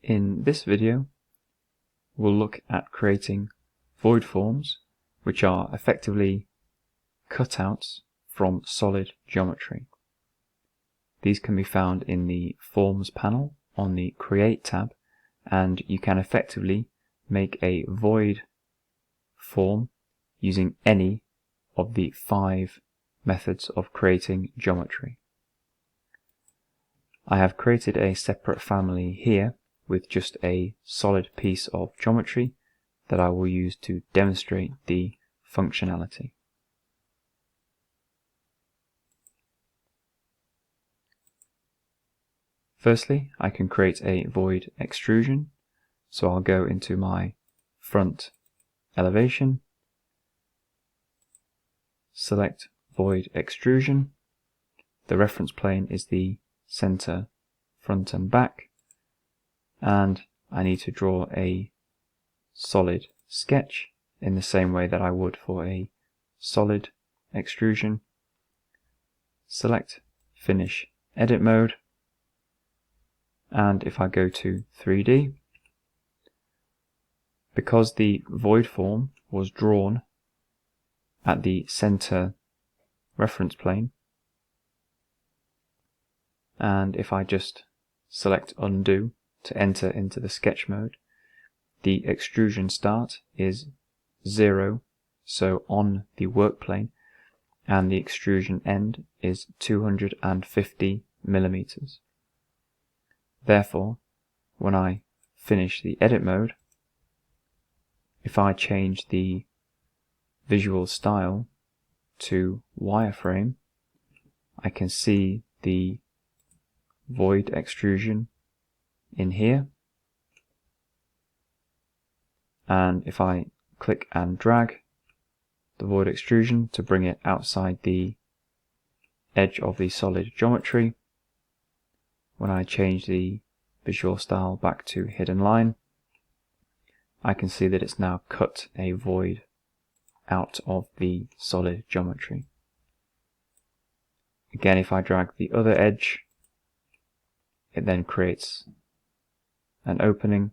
In this video, we'll look at creating void forms, which are effectively cutouts from solid geometry. These can be found in the Forms panel on the Create tab, and you can effectively make a void form using any of the 5 methods of creating geometry. I have created a separate family here with just a solid piece of geometry that I will use to demonstrate the functionality. Firstly, I can create a void extrusion, so I'll go into my front elevation, select void extrusion. The reference plane is the center, front and back, and I need to draw a solid sketch in the same way that I would for a solid extrusion. Select Finish Edit Mode, and if I go to 3D, because the void form was drawn at the center reference plane, and if I just select Undo to enter into the sketch mode, the extrusion start is 0, so on the work plane, and the extrusion end is 250 millimeters. Therefore, when I finish the edit mode, if I change the visual style to wireframe, I can see the void extrusion in here, and if I click and drag the void extrusion to bring it outside the edge of the solid geometry, when I change the visual style back to hidden line, I can see that it's now cut a void out of the solid geometry. Again, if I drag the other edge, it then creates an opening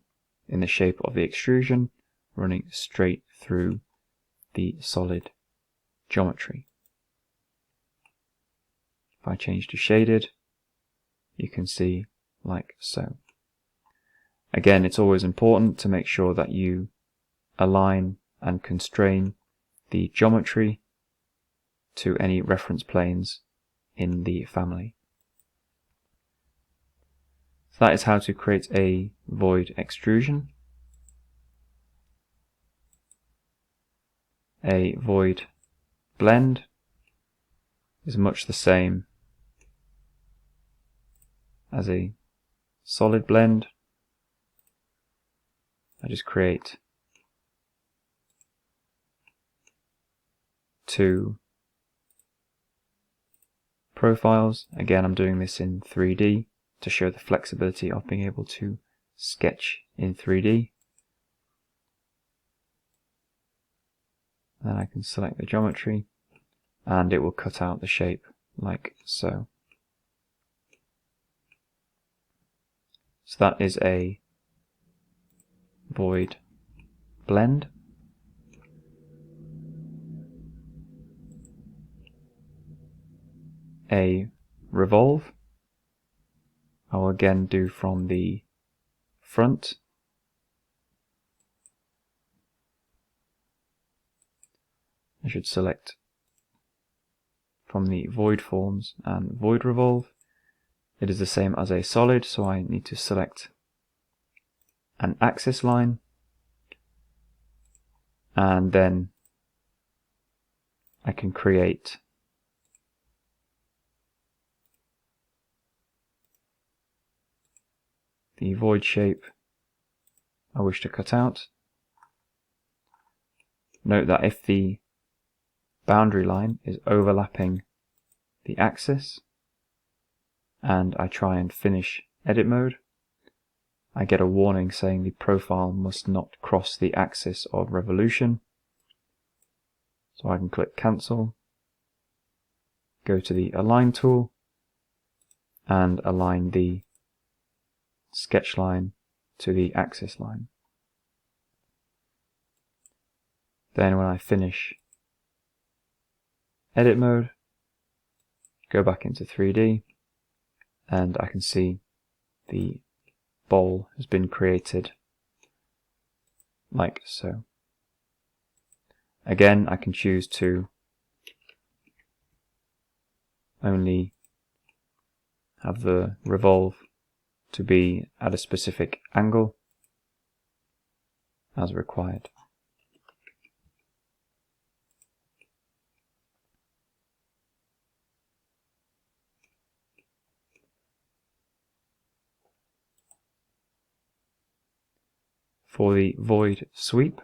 in the shape of the extrusion running straight through the solid geometry. If I change to shaded, you can see like so. Again, it's always important to make sure that you align and constrain the geometry to any reference planes in the family. So that is how to create a void extrusion. A void blend is much the same as a solid blend. I just create 2 profiles. Again, I'm doing this in 3D to show the flexibility of being able to sketch in 3D. Then I can select the geometry and it will cut out the shape like so. So that is a void blend. A revolve, I will again do from the front. I should select from the void forms and void revolve. It is the same as a solid, so I need to select an axis line, and then I can create the void shape I wish to cut out. Note that if the boundary line is overlapping the axis and I try and finish edit mode, I get a warning saying the profile must not cross the axis of revolution. So I can click cancel, go to the align tool and align the sketch line to the axis line. Then when I finish edit mode, go back into 3D, and I can see the bowl has been created like so. Again, I can choose to only have the revolve to be at a specific angle as required. For the void sweep,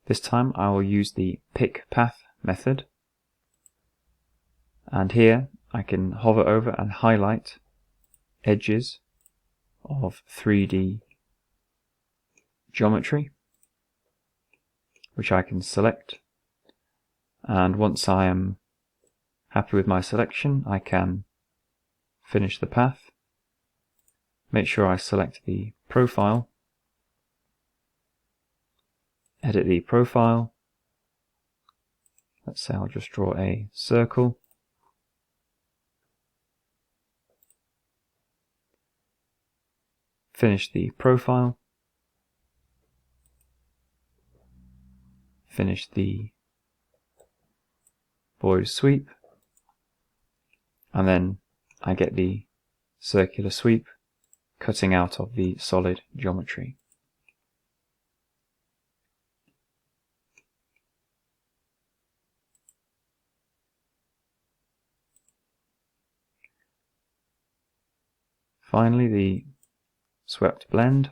this time I will use the pick path method, and here I can hover over and highlight edges of 3D geometry, which I can select, and once I am happy with my selection, I can finish the path, make sure I select the profile, edit the profile, let's say I'll just draw a circle, finish the profile, finish the void sweep, and then I get the circular sweep cutting out of the solid geometry. Finally, the swept blend.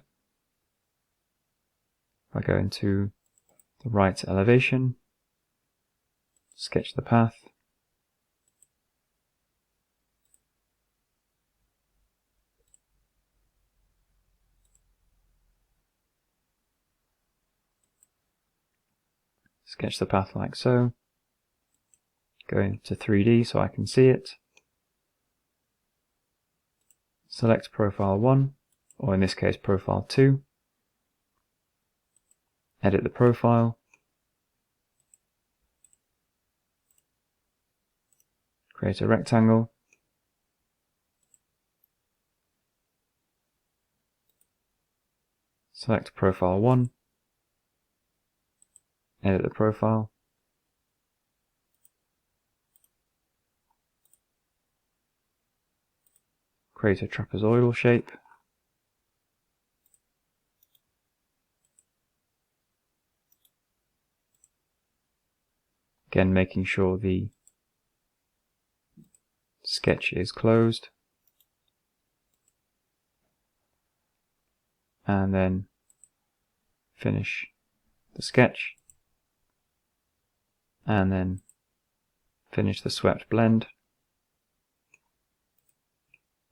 If I go into the right elevation, sketch the path, sketch the path like so, go into 3D so I can see it, select profile 1, or in this case profile 2, edit the profile, create a rectangle, select profile 1, edit the profile, create a trapezoidal shape, again making sure the sketch is closed, and then finish the sketch, and then finish the swept blend,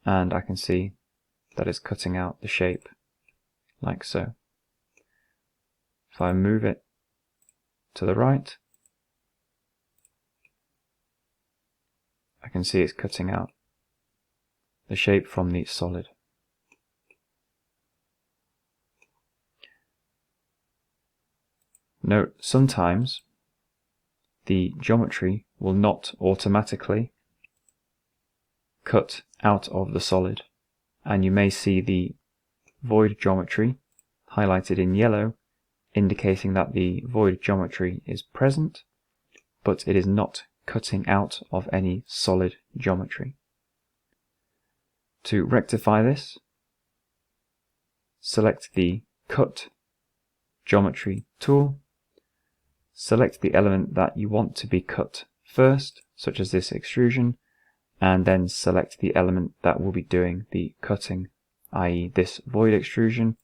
and I can see that it's cutting out the shape like so. If I move it to the right, I can see it's cutting out the shape from the solid. Note, sometimes the geometry will not automatically cut out of the solid, and you may see the void geometry highlighted in yellow, indicating that the void geometry is present, but it is not cutting out of any solid geometry. To rectify this, select the Cut Geometry tool, select the element that you want to be cut first, such as this extrusion, and then select the element that will be doing the cutting, i.e. this void extrusion,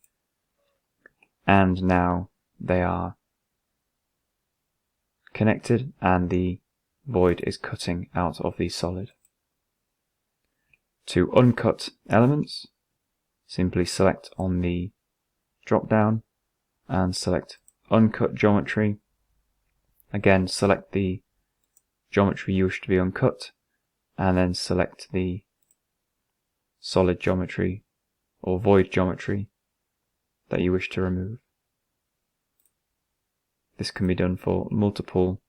and now they are connected and the void is cutting out of the solid. To uncut elements, simply select on the drop down and select Uncut Geometry. Again, select the geometry you wish to be uncut, and then select the solid geometry or void geometry that you wish to remove. This can be done for multiple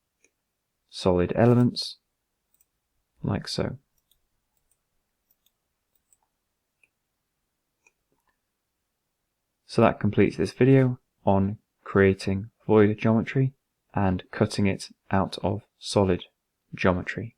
solid elements, like so. So that completes this video on creating void geometry and cutting it out of solid geometry.